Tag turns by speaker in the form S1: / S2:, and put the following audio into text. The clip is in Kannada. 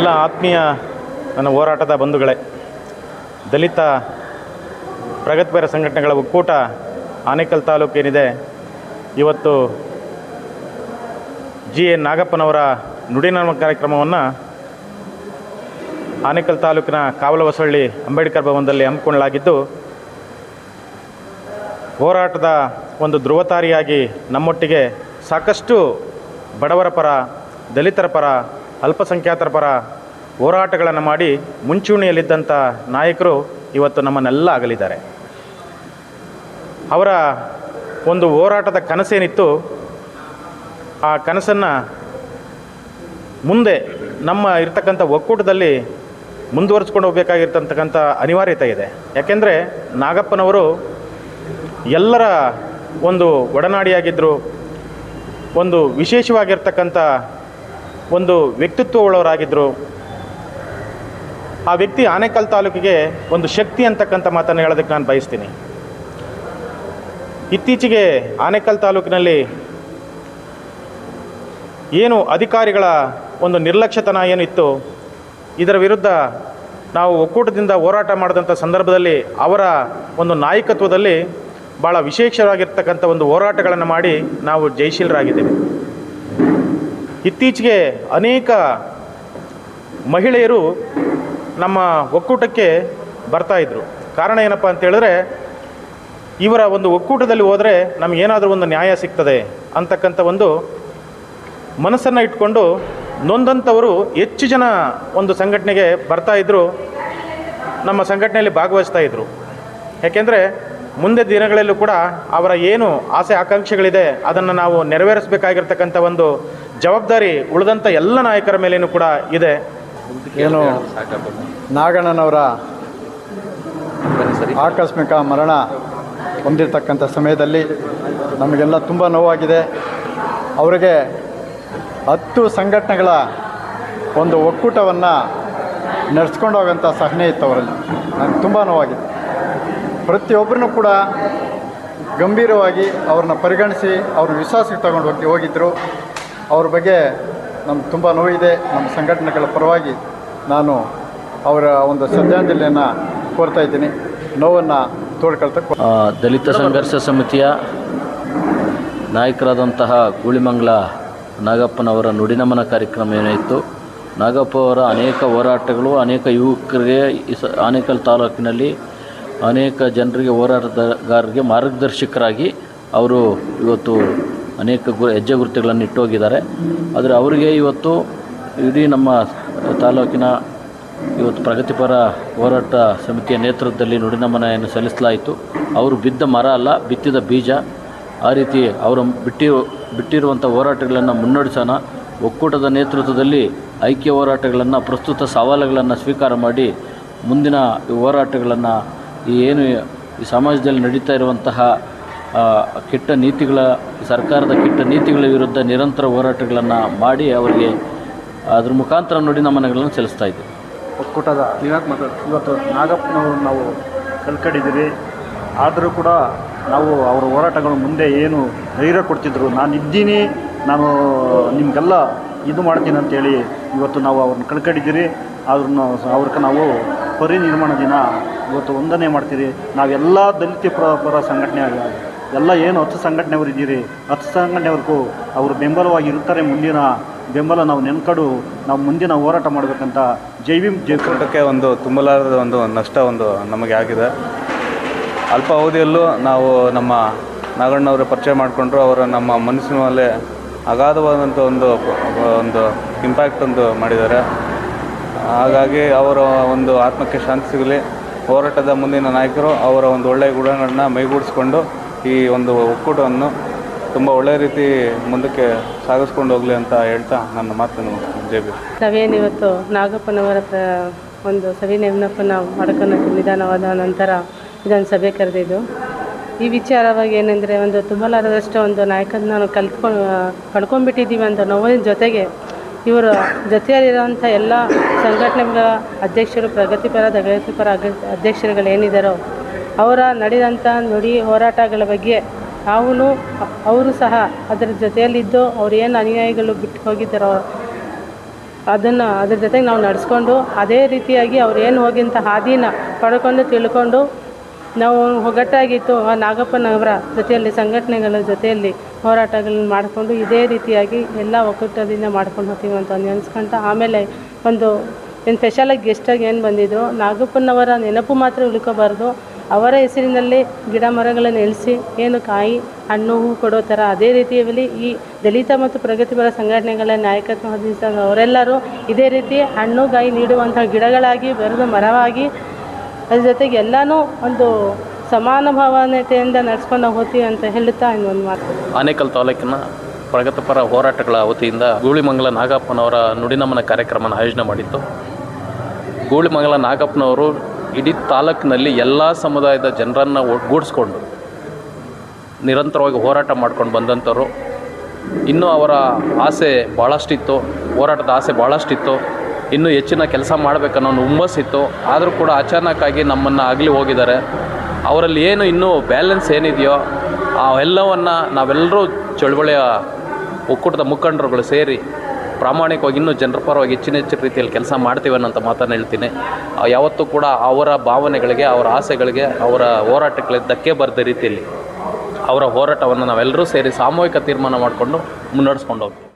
S1: ಎಲ್ಲ ಆತ್ಮೀಯ ನನ್ನ ಹೋರಾಟದ ಬಂಧುಗಳೇ, ದಲಿತ ಪ್ರಗತಿಪರ ಸಂಘಟನೆಗಳ ಒಕ್ಕೂಟ ಆನೇಕಲ್ ತಾಲೂಕೇನಿದೆ, ಇವತ್ತು ಎನ್ ನಾಗಪ್ಪನವರ ನುಡಿನಮ ಕಾರ್ಯಕ್ರಮವನ್ನು ಆನೇಕಲ್ ತಾಲೂಕಿನ ಕಾವಲಹೊಸಳ್ಳಿ ಅಂಬೇಡ್ಕರ್ ಭವನದಲ್ಲಿ ಹಮ್ಮಿಕೊಳ್ಳಲಾಗಿದ್ದು, ಹೋರಾಟದ ಒಂದು ಧ್ರುವತಾರಿಯಾಗಿ ನಮ್ಮೊಟ್ಟಿಗೆ ಸಾಕಷ್ಟು ಬಡವರ ಪರ, ದಲಿತರ ಪರ, ಅಲ್ಪಸಂಖ್ಯಾತರ ಪರ ಹೋರಾಟಗಳನ್ನು ಮಾಡಿ ಮುಂಚೂಣಿಯಲ್ಲಿದ್ದಂಥ ನಾಯಕರು ಇವತ್ತು ನಮ್ಮನ್ನೆಲ್ಲ ಅಗಲಿದ್ದಾರೆ. ಅವರ ಒಂದು ಹೋರಾಟದ ಕನಸೇನಿತ್ತು, ಆ ಕನಸನ್ನು ಮುಂದೆ ನಮ್ಮ ಇರ್ತಕ್ಕಂಥ ಒಕ್ಕೂಟದಲ್ಲಿ ಮುಂದುವರಿಸ್ಕೊಂಡು ಹೋಗಬೇಕಾಗಿರ್ತಕ್ಕಂಥ ಅನಿವಾರ್ಯತೆ ಇದೆ. ಯಾಕೆಂದರೆ ನಾಗಪ್ಪನವರು ಎಲ್ಲರ ಒಂದು ಒಡನಾಡಿಯಾಗಿದ್ದರು. ಒಂದು ವಿಶೇಷವಾಗಿರ್ತಕ್ಕಂಥ ಒಂದು ವ್ಯಕ್ತಿತ್ವವುಳ್ಳವರಾಗಿದ್ದರು. ಆ ವ್ಯಕ್ತಿ ಆನೇಕಲ್ ತಾಲೂಕಿಗೆ ಒಂದು ಶಕ್ತಿ ಅಂತಕ್ಕಂಥ ಮಾತನ್ನು ಹೇಳೋದಕ್ಕೆ ನಾನು ಬಯಸ್ತೀನಿ. ಇತ್ತೀಚೆಗೆ ಆನೇಕಲ್ ತಾಲೂಕಿನಲ್ಲಿ ಏನು ಅಧಿಕಾರಿಗಳ ಒಂದು ನಿರ್ಲಕ್ಷ್ಯತನ ಏನಿತ್ತು, ಇದರ ವಿರುದ್ಧ ನಾವು ಒಕ್ಕೂಟದಿಂದ ಹೋರಾಟ ಮಾಡಿದಂಥ ಸಂದರ್ಭದಲ್ಲಿ ಅವರ ಒಂದು ನಾಯಕತ್ವದಲ್ಲಿ ಭಾಳ ವಿಶೇಷವಾಗಿರ್ತಕ್ಕಂಥ ಒಂದು ಹೋರಾಟಗಳನ್ನು ಮಾಡಿ ನಾವು ಜಯಶೀಲರಾಗಿದ್ದೇವೆ. ಇತ್ತೀಚೆಗೆ ಅನೇಕ ಮಹಿಳೆಯರು ನಮ್ಮ ಒಕ್ಕೂಟಕ್ಕೆ ಬರ್ತಾಯಿದ್ರು. ಕಾರಣ ಏನಪ್ಪ ಅಂತೇಳಿದ್ರೆ, ಇವರ ಒಂದು ಒಕ್ಕೂಟದಲ್ಲಿ ಹೋದರೆ ನಮಗೇನಾದರೂ ಒಂದು ನ್ಯಾಯ ಸಿಗ್ತದೆ ಅಂತಕ್ಕಂಥ ಒಂದು ಮನಸ್ಸನ್ನು ಇಟ್ಕೊಂಡು ನೊಂದಂಥವರು ಹೆಚ್ಚು ಜನ ಒಂದು ಸಂಘಟನೆಗೆ ಬರ್ತಾಯಿದ್ರು, ನಮ್ಮ ಸಂಘಟನೆಯಲ್ಲಿ ಭಾಗವಹಿಸ್ತಾಯಿದ್ರು. ಯಾಕೆಂದರೆ ಮುಂದೆ ದಿನಗಳಲ್ಲೂ ಕೂಡ ಅವರ ಏನು ಆಸೆ ಆಕಾಂಕ್ಷೆಗಳಿದೆ ಅದನ್ನು ನಾವು ನೆರವೇರಿಸಬೇಕಾಗಿರ್ತಕ್ಕಂಥ ಒಂದು ಜವಾಬ್ದಾರಿ ಉಳಿದಂಥ ಎಲ್ಲ ನಾಯಕರ ಮೇಲೇನೂ ಕೂಡ ಇದೆ.
S2: ಏನು ನಾಗಣ್ಣನವರ ಆಕಸ್ಮಿಕ ಮರಣ ಹೊಂದಿರತಕ್ಕಂಥ ಸಮಯದಲ್ಲಿ ನಮಗೆಲ್ಲ ತುಂಬ ನೋವಾಗಿದೆ. ಅವರಿಗೆ 10 ಸಂಘಟನೆಗಳ ಒಂದು ಒಕ್ಕೂಟವನ್ನು ನಡೆಸ್ಕೊಂಡು ಹೋಗೋಂಥ ಸಹನೆ ಇತ್ತು ಅವರಲ್ಲಿ. ನನಗೆ ತುಂಬ ನೋವಾಗಿದೆ. ಪ್ರತಿಯೊಬ್ಬರನ್ನು ಕೂಡ ಗಂಭೀರವಾಗಿ ಅವ್ರನ್ನ ಪರಿಗಣಿಸಿ ಅವ್ರ ವಿಶ್ವಾಸಕ್ಕೆ ತಗೊಂಡು ಹೋಗಿದ್ದರು. ಅವ್ರ ಬಗ್ಗೆ ನಮ್ಗೆ ತುಂಬ ನೋವಿದೆ. ನಮ್ಮ ಸಂಘಟನೆಗಳ ಪರವಾಗಿ ನಾನು ಅವರ ಒಂದು ಶ್ರದ್ಧಾಂಜಲಿಯನ್ನು ಕೋರ್ತಾ ಇದ್ದೀನಿ. ನೋವನ್ನು ತೋಡ್ಕೊಳ್ತಾ
S3: ದಲಿತ ಸಂಘರ್ಷ ಸಮಿತಿಯ ನಾಯಕರಾದಂತಹ ಗೂಳಿಮಂಗಲ ನಾಗಪ್ಪನವರ ನುಡಿನಮನ ಕಾರ್ಯಕ್ರಮ ಏನಾಯಿತು, ನಾಗಪ್ಪ ಅವರ ಅನೇಕ ಹೋರಾಟಗಳು ಅನೇಕ ಯುವಕರಿಗೆ ಆನೇಕಲ್ ತಾಲೂಕಿನಲ್ಲಿ ಅನೇಕ ಜನರಿಗೆ, ಹೋರಾಟಗಾರರಿಗೆ ಮಾರ್ಗದರ್ಶಕರಾಗಿ ಅವರು ಇವತ್ತು ಅನೇಕ ಹೆಜ್ಜೆ ಗುರುತುಗಳನ್ನು ಇಟ್ಟೋಗಿದ್ದಾರೆ. ಆದರೆ ಅವರಿಗೆ ಇವತ್ತು ಇಡೀ ನಮ್ಮ ತಾಲೂಕಿನ ಇವತ್ತು ಪ್ರಗತಿಪರ ಹೋರಾಟ ಸಮಿತಿಯ ನೇತೃತ್ವದಲ್ಲಿ ನುಡಿನಮನೆಯನ್ನು ಸಲ್ಲಿಸಲಾಯಿತು. ಅವರು ಬಿದ್ದ ಮರ ಅಲ್ಲ, ಬಿತ್ತಿದ ಬೀಜ. ಆ ರೀತಿ ಅವರು ಬಿಟ್ಟಿರುವಂಥ ಹೋರಾಟಗಳನ್ನು ಮುನ್ನಡೆಸೋಣ. ಒಕ್ಕೂಟದ ನೇತೃತ್ವದಲ್ಲಿ ಐಕ್ಯ ಹೋರಾಟಗಳನ್ನು, ಪ್ರಸ್ತುತ ಸವಾಲುಗಳನ್ನು ಸ್ವೀಕಾರ ಮಾಡಿ ಮುಂದಿನ ಹೋರಾಟಗಳನ್ನು ಏನು ಈ ಸಮಾಜದಲ್ಲಿ ನಡೀತಾ ಇರುವಂತಹ ಕೆಟ್ಟ ನೀತಿಗಳ, ಸರ್ಕಾರದ ಕೆಟ್ಟ ನೀತಿಗಳ ವಿರುದ್ಧ ನಿರಂತರ ಹೋರಾಟಗಳನ್ನು ಮಾಡಿ ಅವರಿಗೆ ಅದ್ರ ಮುಖಾಂತರ ನುಡಿನಮನಗಳನ್ನು ಸಲ್ಲಿಸ್ತಾ ಇದ್ದೀವಿ.
S2: ಒಕ್ಕೂಟದ ಇವತ್ತು ನಾಗಪ್ಪನವರು ನಾವು ಕಳ್ಕೊಂಡಿದ್ದೀವಿ. ಆದರೂ ಕೂಡ ನಾವು ಅವರ ಹೋರಾಟಗಳು ಮುಂದೆ ಏನು ಧೈರ್ಯ ಕೊಡ್ತಿದ್ರು, ನಾನು ಇದ್ದೀನಿ, ನಾನು ನಿಮಗೆಲ್ಲ ಇದು ಮಾಡ್ತೀನಿ ಅಂತೇಳಿ ಇವತ್ತು ನಾವು ಅವ್ರನ್ನ ಕಳ್ಕೊಂಡಿದ್ದೀರಿ. ಆದ್ರೂ ಅವ್ರಿಗೆ ನಾವು ಪರಿನಿರ್ಮಾಣ ದಿನ ಇವತ್ತು ವಂದನೆ ಮಾಡ್ತೀರಿ. ನಾವೆಲ್ಲ ದಲಿತ ಪರ ಸಂಘಟನೆ ಎಲ್ಲ ಏನು 10 ಸಂಘಟನೆಯವರು ಇದ್ದೀರಿ, 10 ಸಂಘಟನೆವರೆಗೂ ಅವರು ಬೆಂಬಲವಾಗಿ ಇರ್ತಾರೆ. ಮುಂದಿನ ಬೆಂಬಲ ನಾವು ನೆನ್ಕೊಂಡು ನಾವು ಮುಂದಿನ ಹೋರಾಟ ಮಾಡಬೇಕಂತ ಜೈ
S4: ಒಕ್ಕೂಟಕ್ಕೆ ಒಂದು ತುಂಬಲಾರದ ಒಂದು ನಷ್ಟ ನಮಗೆ ಆಗಿದೆ. ಅಲ್ಪ ಅವಧಿಯಲ್ಲೂ ನಾವು ನಮ್ಮ ನಾಗಣ್ಣವರ ಪರಿಚಯ ಮಾಡಿಕೊಂಡ್ರು. ಅವರ ನಮ್ಮ ಮನಸ್ಸಿನ ಮೇಲೆ ಅಗಾಧವಾದಂಥ ಒಂದು ಇಂಪ್ಯಾಕ್ಟ್ ಮಾಡಿದ್ದಾರೆ. ಹಾಗಾಗಿ ಅವರ ಒಂದು ಆತ್ಮಕ್ಕೆ ಶಾಂತಿ ಸಿಗಲಿ. ಹೋರಾಟದ ಮುಂದಿನ ನಾಯಕರು ಅವರ ಒಂದು ಒಳ್ಳೆಯ ಗುಣಗಳನ್ನ ಮೈಗೂಡಿಸ್ಕೊಂಡು ಈ ಒಂದು ಒಕ್ಕೂಟವನ್ನು ತುಂಬ ಒಳ್ಳೆಯ ರೀತಿ ಮುಂದಕ್ಕೆ ಸಾಗಿಸ್ಕೊಂಡು ಹೋಗಲಿ ಅಂತ ಹೇಳ್ತಾ ನನ್ನ ಮಾತನ್ನು ಮುಗಿಸ್ತೀನಿ.
S5: ನಾವೇನಿವತ್ತು ನಾಗಪ್ಪನವರ ಒಂದು ಸವಿನೆನಪನ ಮಾಡ್ಕೊಂಡು ನಿಧಾನವಾದ ನಂತರ ಇದೊಂದು ಸಭೆ ಕರೆದಿದ್ದು. ಈ ವಿಚಾರವಾಗಿ ಏನಂದರೆ, ಒಂದು ತುಂಬಲಾರದಷ್ಟು ಒಂದು ನಾಯಕನ ನಾವು ಕಳ್ಕೊಂಡ್ಬಿಟ್ಟಿದ್ದೀವಿ ಅಂತ ನೋವಿನ ಜೊತೆಗೆ ಇವರು ಜೊತೆಯಲ್ಲಿರೋಂಥ ಎಲ್ಲ ಸಂಘಟನೆಗಳ ಅಧ್ಯಕ್ಷರು, ಪ್ರಗತಿಪರ ಅಧ್ಯಕ್ಷರುಗಳೇನಿದ್ದಾರೋ ಅವರ ನಡೆದಂಥ ನುಡಿ ಹೋರಾಟಗಳ ಬಗ್ಗೆ ಅವರು ಸಹ ಅದರ ಜೊತೆಯಲ್ಲಿದ್ದು ಅವ್ರು ಏನು ಅನುಯಾಯಿಗಳು ಬಿಟ್ಟು ಹೋಗಿದ್ದಾರೋ ಅದ್ರ ಜೊತೆಗೆ ನಾವು ನಡೆಸ್ಕೊಂಡು ಅದೇ ರೀತಿಯಾಗಿ ಅವ್ರು ಏನು ಹೋಗಿಂತ ಹಾದಿನ ಪಡ್ಕೊಂಡು ತಿಳ್ಕೊಂಡು ನಾವು ಒಗ್ಗಟ್ಟಾಗಿತ್ತು ಆ ನಾಗಪ್ಪನವರ ಜೊತೆಯಲ್ಲಿ ಸಂಘಟನೆಗಳ ಜೊತೆಯಲ್ಲಿ ಹೋರಾಟಗಳನ್ನ ಮಾಡಿಕೊಂಡು ಇದೇ ರೀತಿಯಾಗಿ ಎಲ್ಲ ಒಕ್ಕೂಟದಿಂದ ಮಾಡ್ಕೊಂಡು ಹೋಗ್ತೀವಿ ಅಂತ ನೆನೆಸ್ಕೊಂತ ಆಮೇಲೆ ಒಂದು ಸ್ಪೆಷಲಾಗಿ ಗೆಸ್ಟಾಗಿ ಏನು ಬಂದಿದ್ದು ನಾಗಪ್ಪನವರ ನೆನಪು ಮಾತ್ರ ಉಳ್ಕೋಬಾರ್ದು, ಅವರ ಹೆಸರಿನಲ್ಲಿ ಗಿಡ ಮರಗಳನ್ನು ನೆಲೆಸಿ ಏನು ಕಾಯಿ ಹಣ್ಣು ಹೂ ಕೊಡೋ ಥರ ಅದೇ ರೀತಿಯಲ್ಲಿ ಈ ದಲಿತ ಮತ್ತು ಪ್ರಗತಿಪರ ಸಂಘಟನೆಗಳ ನಾಯಕತ್ವ ವಹಿಸಿದ ಅವರೆಲ್ಲರೂ ಇದೇ ರೀತಿ ಹಣ್ಣು ಕಾಯಿ ನೀಡುವಂಥ ಗಿಡಗಳಾಗಿ ಬೆಳೆದು ಮರವಾಗಿ ಅದ್ರ ಜೊತೆಗೆ ಎಲ್ಲನೂ ಒಂದು ಸಮಾನ ಭಾವನೆತೆಯಿಂದ ನಡ್ಸ್ಕೊಂಡು ಹೋಗ್ತೀವಿ ಅಂತ ಹೇಳುತ್ತಾ ಇನ್ನೊಂದು ಮಾತು.
S3: ಆನೇಕಲ್ ತಾಲೂಕಿನ ಪ್ರಗತಿಪರ ಹೋರಾಟಗಳ ವತಿಯಿಂದ ಗೂಳಿಮಂಗಲ ನಾಗಪ್ಪನವರ ನುಡಿನಮನ ಕಾರ್ಯಕ್ರಮನ ಆಯೋಜನೆ ಮಾಡಿತ್ತು. ಗೂಳಿಮಂಗಲ ನಾಗಪ್ಪನವರು ಇಡೀ ತಾಲೂಕಿನಲ್ಲಿ ಎಲ್ಲ ಸಮುದಾಯದ ಜನರನ್ನು ಒಗ್ಗೂಡಿಸ್ಕೊಂಡು ನಿರಂತರವಾಗಿ ಹೋರಾಟ ಮಾಡ್ಕೊಂಡು ಬಂದಂಥವ್ರು. ಇನ್ನೂ ಅವರ ಆಸೆ ಭಾಳಷ್ಟಿತ್ತು, ಹೋರಾಟದ ಆಸೆ ಭಾಳಷ್ಟಿತ್ತು, ಇನ್ನೂ ಹೆಚ್ಚಿನ ಕೆಲಸ ಮಾಡಬೇಕನ್ನೋ ಒಂದು ಹುಮ್ಮಸ್ಸಿತ್ತು. ಆದರೂ ಕೂಡ ಅಚಾನಕ್ಕಾಗಿ ನಮ್ಮನ್ನು ಅಗಲಿ ಹೋಗಿದ್ದಾರೆ. ಅವರಲ್ಲಿ ಏನು ಇನ್ನೂ ಬ್ಯಾಲೆನ್ಸ್ ಏನಿದೆಯೋ ಅವೆಲ್ಲವನ್ನು ನಾವೆಲ್ಲರೂ ಚಳುವಳಿಯ ಒಕ್ಕೂಟದ ಮುಖಂಡರುಗಳು ಸೇರಿ ಪ್ರಾಮಾಣಿಕವಾಗಿ ಇನ್ನೂ ಜನರ ಪರವಾಗಿ ಹೆಚ್ಚಿನ ರೀತಿಯಲ್ಲಿ ಕೆಲಸ ಮಾಡ್ತೀವಿ ಅನ್ನೋಂಥ ಮಾತನ್ನು ಹೇಳ್ತೀನಿ. ಯಾವತ್ತೂ ಕೂಡ ಅವರ ಭಾವನೆಗಳಿಗೆ, ಅವರ ಆಸೆಗಳಿಗೆ, ಅವರ ಹೋರಾಟಗಳಿಗೆ ಧಕ್ಕೆ ಬರದ ರೀತಿಯಲ್ಲಿ ಅವರ ಹೋರಾಟವನ್ನು ನಾವೆಲ್ಲರೂ ಸೇರಿ ಸಾಮೂಹಿಕ ತೀರ್ಮಾನ ಮಾಡಿಕೊಂಡು ಮುನ್ನಡೆಸ್ಕೊಂಡು ಹೋಗ್ತೀವಿ.